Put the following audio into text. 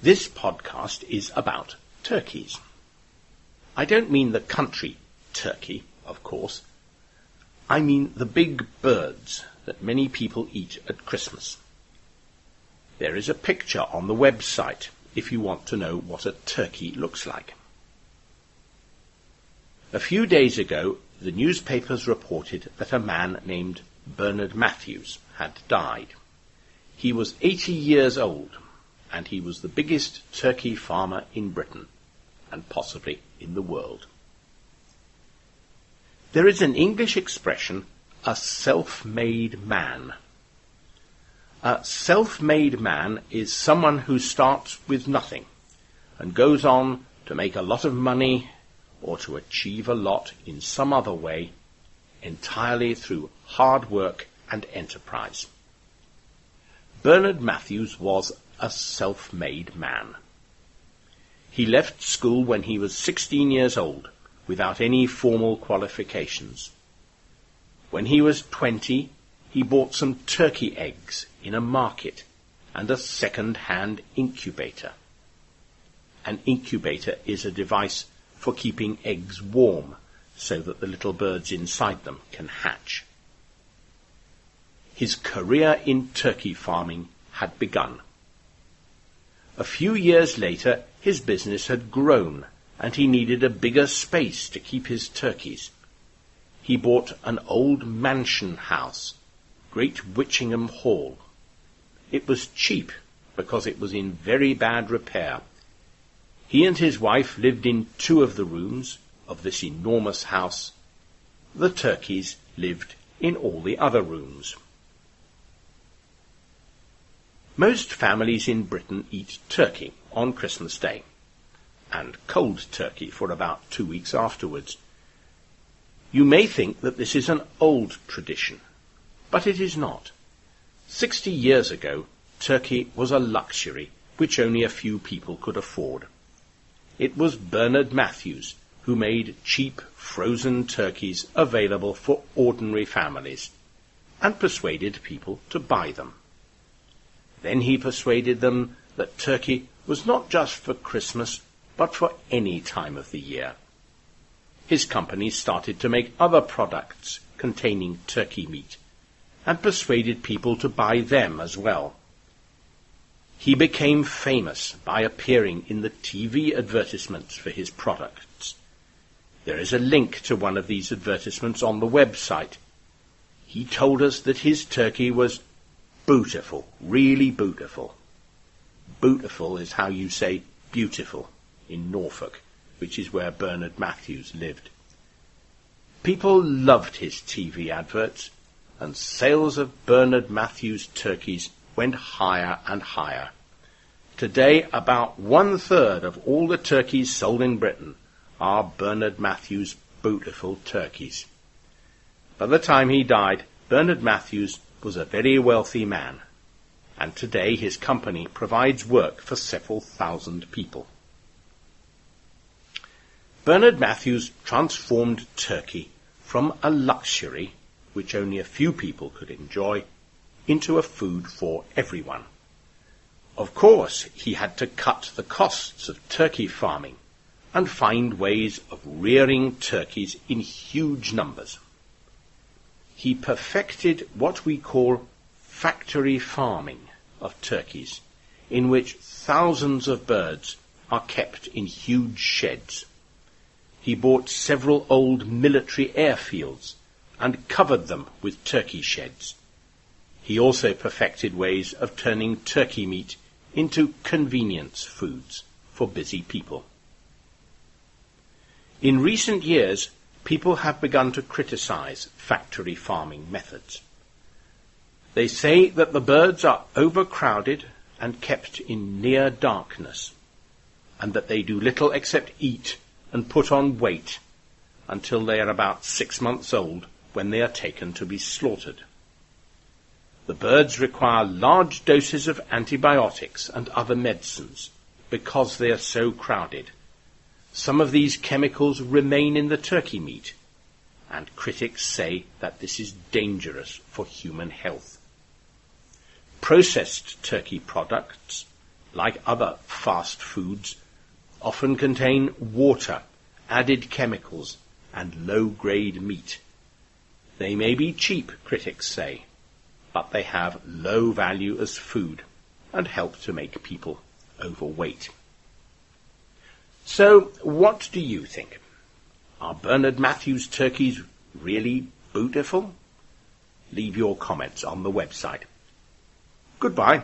This podcast is about turkeys. I don't mean the country turkey, of course. I mean the big birds that many people eat at Christmas. There is a picture on the website if you want to know what a turkey looks like. A few days ago, the newspapers reported that a man named Bernard Matthews had died. He was 80 years old, and he was the biggest turkey farmer in Britain, and possibly in the world. There is an English expression, a self-made man. A self-made man is someone who starts with nothing and goes on to make a lot of money or to achieve a lot in some other way, entirely through hard work and enterprise. Bernard Matthews was a self-made man. He left school when he was 16 years old, without any formal qualifications. When he was 20, he bought some turkey eggs in a market and a second-hand incubator. An incubator is a device for keeping eggs warm so that the little birds inside them can hatch. His career in turkey farming had begun. A few years later, his business had grown, and he needed a bigger space to keep his turkeys. He bought an old mansion house, Great Witchingham Hall. It was cheap because it was in very bad repair. He and his wife lived in 2 of the rooms of this enormous house. The turkeys lived in all the other rooms. Most families in Britain eat turkey on Christmas Day, and cold turkey for about 2 weeks afterwards. You may think that this is an old tradition, but it is not. 60 years ago, turkey was a luxury which only a few people could afford. It was Bernard Matthews who made cheap frozen turkeys available for ordinary families and persuaded people to buy them. Then he persuaded them that turkey was not just for Christmas, but for any time of the year. His company started to make other products containing turkey meat and persuaded people to buy them as well. He became famous by appearing in the TV advertisements for his products. There is a link to one of these advertisements on the website. He told us that his turkey was Bootifull, really Bootifull. Bootifull is how you say beautiful in Norfolk, which is where Bernard Matthews lived. People loved his TV adverts, and sales of Bernard Matthews turkeys went higher and higher. Today, about 1/3 of all the turkeys sold in Britain are Bernard Matthews Bootifull turkeys. By the time he died, Bernard Matthews was a very wealthy man, and today his company provides work for several thousand people. Bernard Matthews transformed turkey from a luxury, which only a few people could enjoy, into a food for everyone. Of course, he had to cut the costs of turkey farming and find ways of rearing turkeys in huge numbers. He perfected what we call factory farming of turkeys, in which thousands of birds are kept in huge sheds. He bought several old military airfields and covered them with turkey sheds. He also perfected ways of turning turkey meat into convenience foods for busy people. In recent years, people have begun to criticize factory farming methods. They say that the birds are overcrowded and kept in near darkness, and that they do little except eat and put on weight until they are about 6 months old, when they are taken to be slaughtered. The birds require large doses of antibiotics and other medicines because they are so crowded. Some of these chemicals remain in the turkey meat, and critics say that this is dangerous for human health. Processed turkey products, like other fast foods often contain water, added chemicals, and low-grade meat. They may be cheap, critics say, but they have low value as food and help to make people overweight. So, what do you think? Are Bernard Matthews turkeys really Bootifull? Leave your comments on the website. Goodbye.